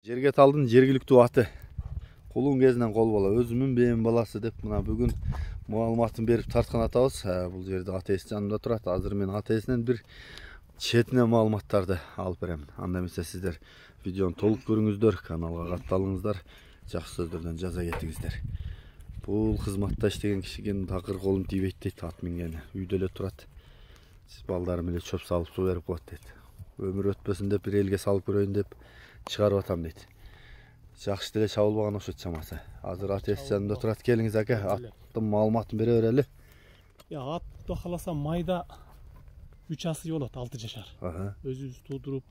Жерге талдын жергиликтүү аты. Кулун кезинен кол бала, өзүмүн бейим баласы деп мына бүгүн маалыматын берип тарткан атабыз. Бул жерде атеист жанымда турат. Азыр мен атеистинен бир четине маалыматтарды алып берем. Анда эмесе сиздер видеону толук көрүңүздөр, каналга катталыңыздар, жакшы сөздөрдөн жаза кетиңиздер. Бул кызматта иштеген кишиген такыр колум тийбейт дейт, ат мингени үйдө эле турат. Балдарым эле чөп салып суу берип коет дейт. Өмүр өтпөсүн деп бир элге салып көрөйүн деп чыгарып атам дейт. Жакшы деле чабылбаган окшойт чамасы. Азыр атеист жанымда турат. Келиңиз аке, аттын маалыматын бере берели. Ат Кудай кааласа майда 3 асый болот, 6 жашар. Өзүбүз туудуруп,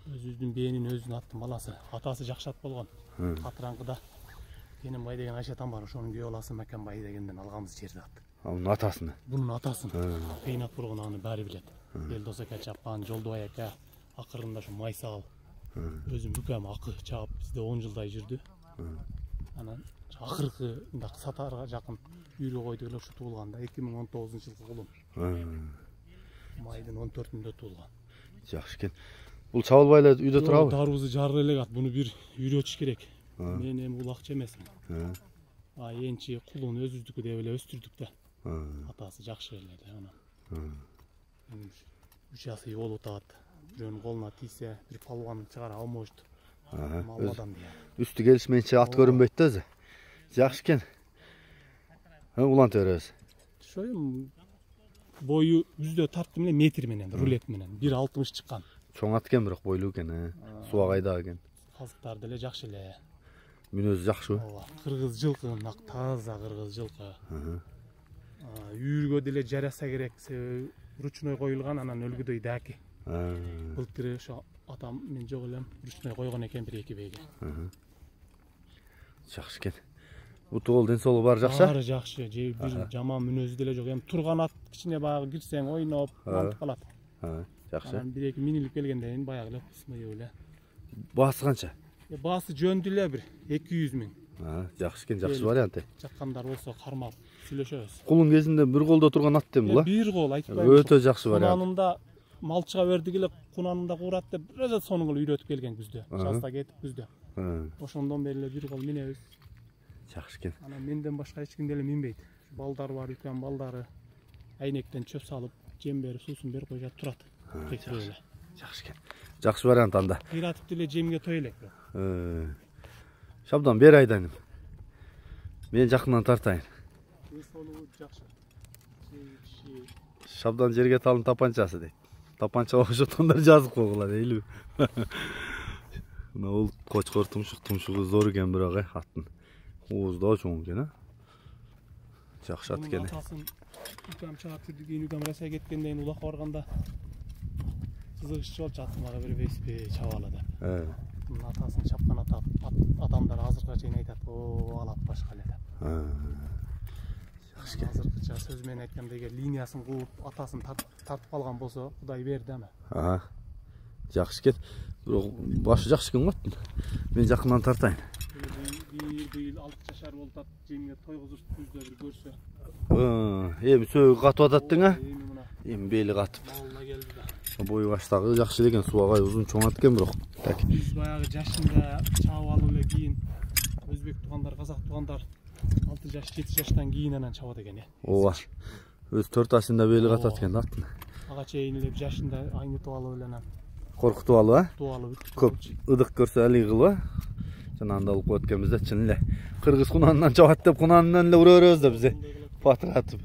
өзүбүздүн бээнин, өзүнүн аттын баласы. Атасы жакшы ат болгон. Катыраңкыда Кенен бай деген Айшатан бар, ошонун күйөө баласы Макен бай дегенден алганбыз жерди ат. Анын атасын. Бунун атасын. Кыйнап турган аны баары билет. Элдос аке чапкан, Жолдубай аке акырында ушу Майсал. Өзүм бүкөм акы чаап бизде 10 жылдай жүрдү. Анан акыркы сатарга жакын үйрө койду эле ушу туулганда 2019-жылкы кулум. Майдын 14-үндө туулган. Жакшы экен. Бул чабылбай эле үйдө турабы? Дарыбызды жарып элек ат. Буну бир үйрөтүш керек. Мен эми улакчы эмесмин. Энчи кулун өзүбүздүкү деп эле өстүрдүк да. Атасы жакшы эле да анан. 3 асый болуп атат. Бирөөнүн колуна тийсе, бир палуан чыгара алмашты. Малладан дия. Үстү келишменче ат көрүнбөйт да өзү. Жакшы экен. Уланта беребиз. Ошо эми бою жүздө тарттым эле метр менен, рулет менен 1.60 чыккан. Чоң ат экен, бирок бойлуу экен, суга кайда экен. Казыктар деле жакшы эле. Мүнөзү жакшыбы? Ооба, кыргыз жылкы, таза кыргыз жылкы. Үйүргө деле жараса керек, ручной коюлган, анан өлгүдөй даки. Былтыр ошо атам мен жок элем, ручной койгон экен 1-2 бейге. Жакшы экен. Утугул ден-соолугу баары жакшы? Баары жакшы, бир жаман мүнөзү деле жок. Эми турган ат кичине баягы кирсең ойноп, мантып калат. Жакшы. Анан 1-2 минилип келгенден кийин баягы эле сымыйып эле. Баасы канча? Баасы жөндү эле бир 200 миң. Жакшы экен, жакшы вариант. Чаккандар болсо кармап сүйлөшөбүз. Кулун кезинде бир колдо турган ат дем бул. Бир кол айтпайм. Өтө жакшы вариант. Кунанында малчыга бердик эле, кунанында курат деп бир да сонун кылып үйрөтүп келген күздө. Жазда кетип күздө. Ошондон бери эле бир кол минебиз. Жакшы экен. Анан менден башка эч ким деле минбейт. Балдар бар, үлкөн балдары. Айнектен чөп салып, жем берип, суусун берип коюшат, турат. Текширип эле. Жакшы экен. Жакшы вариант анда. Кыйратып деле жемге той элек. Шабдан бер айдайм. Мен жакындан тартайын. Жакшы. Шабдан жерге талын тапанчасы дейт. Тапанча окшоткондор жазык болгула дейлби? Мына бул кочкор тумшугу зор экен бирок аттын. Ооз да чоң экен, Жакшы ат экен. Үкөм чаап жүрдү, кийин үкөм Россия кеткенден кийин улакка барганда кызыгышчы болчу, атымага бербейсизби чабалы деп. Мына атасын чапкан адамдар азыркыга чейин айтат, алат башка эле деп. Жакшы экен. Азыркыча сөз менен айтканда эгер линиясын кууп, атасын тартып калган болсо, Кудай берди ама. Жакшы экен. Бирок башы жакшы экен го аттын. Мен жакындан тартайын. Быйыл 6 жашар болуп атат, жемге тойгузуп күздө бир көрсө. Эми сөөгү катып атат дең, Эми мына. Эми бели катып. Малына келди да. Бою баштагы жакшы экен, суагай узун чоң ат экен бирок. Биз баягы жашында чабып алып эле кийин өзбек туугандар, казак туугандар 6 жаш, 7 жаштан кийин анан чабат экен, Ооба. Өз 4 асында бели катат экен аттын. Ага чейин эле жашында айнытып алып эле анан Коркутуп алып, туалып Көп ыдык көрсө алыг кылып, жанагында алып коет экенбиз да, чын эле. Кыргыз кунанынан чабат деп кунанынан эле ура беребиз да бизе. Патыратып.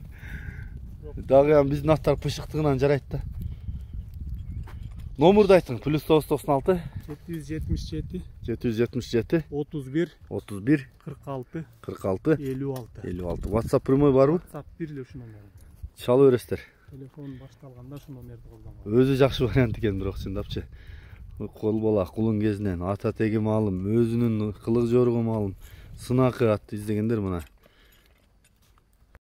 Дагы биздин аттар пышыктыгынан жарайт да. Номурду айтың, +996 777 777 31 46 56 56. WhatsApp прямой барбы? WhatsApp бир эле ушул номер. Чалып бересиздер. Телефон башталганда ушул номерди колдонгон. Өзү жакшы вариант экен бирок чындапчы. Кол бала кулун кезинен ата теги маалым, өзүнүн кылык жоругу маалым, сынакы ат издегендер мына